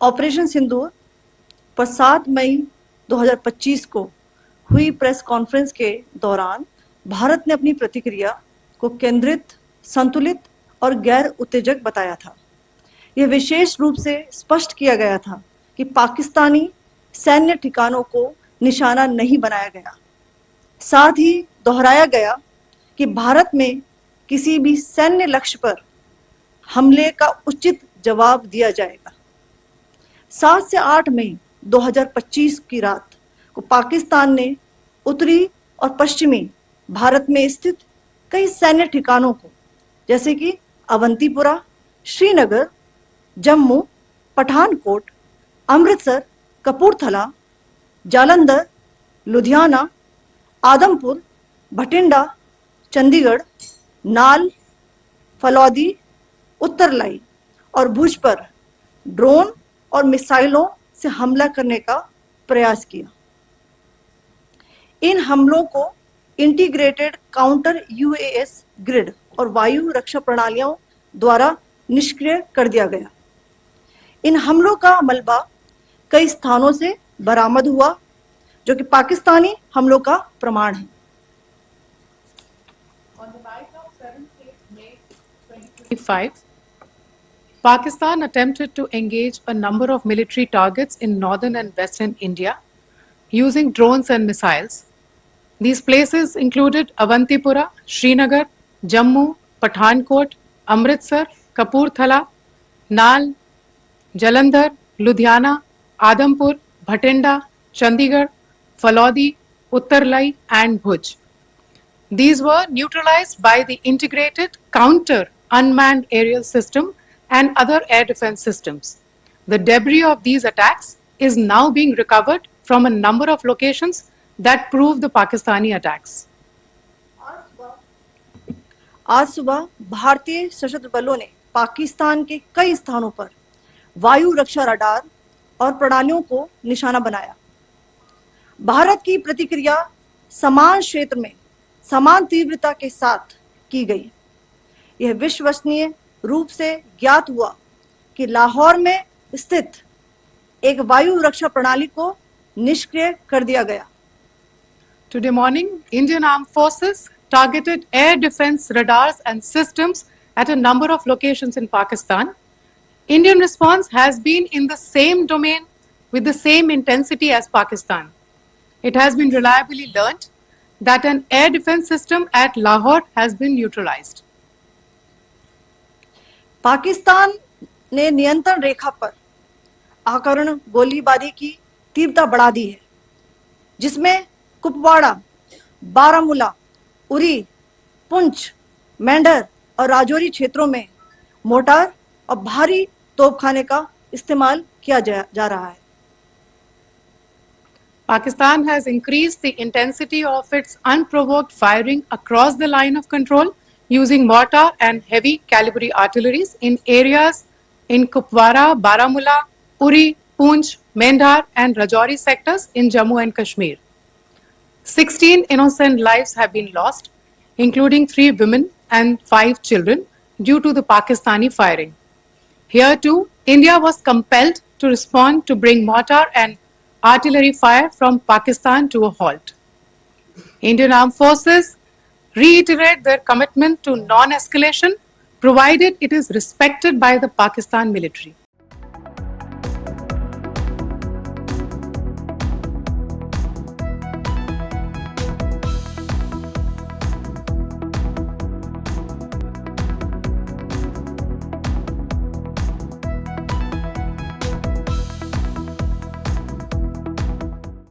Operation सिंदूर पर 7 मई 2025 को हुई प्रेस कॉन्फ्रेंस के दौरान भारत ने अपनी प्रतिक्रिया को केंद्रित, संतुलित और गैर उत्तेजक बताया था। यह विशेष रूप से स्पष्ट किया गया था कि पाकिस्तानी सैन्य ठिकानों को निशाना नहीं बनाया गया। साथ ही दोहराया गया कि भारत में किसी भी सैन्य लक्ष्य पर हमले का उचित जवाब दिया जाएगा। 7 से 8 मई 2025 की रात को पाकिस्तान ने उत्तरी और पश्चिमी भारत में स्थित कई सैन्य ठिकानों को, जैसे कि अवंतीपुरा, श्रीनगर, जम्मू, पठानकोट, अमृतसर, कपूरथला, जालंधर, लुधियाना, आदमपुर, भटिंडा, चंडीगढ़, नाल, फलौदी, उत्तरलाई और भुज पर ड्रोन और मिसाइलों से हमला करने का प्रयास किया। इन हमलों को इंटीग्रेटेड काउंटर यूएस ग्रिड और वायु रक्षा प्रणालियों द्वारा निष्क्रिय कर दिया गया। इन हमलों का मलबा कई स्थानों से बरामद हुआ, जो कि पाकिस्तानी हमलों का प्रमाण है। On the night of 7th May 2025, Pakistan attempted to engage a number of military targets in northern and western India using drones and missiles. These places included Avantipura, Srinagar, Jammu, Pathankot, Amritsar, Kapurthala, Nal, Jalandhar, Ludhiana, Adampur, Bhatinda, Chandigarh, Falodi, Uttarlai, and Bhuj. These were neutralized by the integrated counter unmanned aerial system and other air defense systems. The debris of these attacks is now being recovered from a number of locations that prove the Pakistani attacks. आज सुबह भारतीय सशस्त्र बलों ने पाकिस्तान के कई स्थानों पर वायु रक्षा रडार और प्रणालियों को निशाना बनाया। भारत की प्रतिक्रिया समान क्षेत्र में समान तीव्रता के साथ की गई। यह विश्वसनीय रूप से ज्ञात हुआ कि लाहौर में स्थित एक वायु रक्षा प्रणाली को निष्क्रिय कर दिया गया। Today morning, Indian Armed Forces targeted air defense radars and systems at a number of locations in Pakistan. Indian response has been in the same domain with the same intensity as Pakistan. It has been reliably learnt that an air defense system at Lahore has been neutralized. Pakistan ने नियंत्रण रेखा पर आकरण गोलीबारी की तीव्रता बढ़ा दी है, जिसमें कुपवाड़ा, बारामूला, उरी, पुंछ, मेंढर और राजौरी क्षेत्रों में मोर्टार और भारी तोपखाने का इस्तेमाल किया जा रहा है। Pakistan has increased the intensity of its unprovoked firing across the line of control using mortar and heavy caliber artilleries in areas in Kupwara, Baramulla, Uri, Poonch, Mendhar and Rajouri sectors in Jammu and Kashmir. 16 innocent lives have been lost, including 3 women and 5 children, due to the Pakistani firing. Here too, India was compelled to respond to bring mortar and artillery fire from Pakistan to a halt. Indian Armed Forces reiterate their commitment to non-escalation, provided it is respected by the Pakistan military.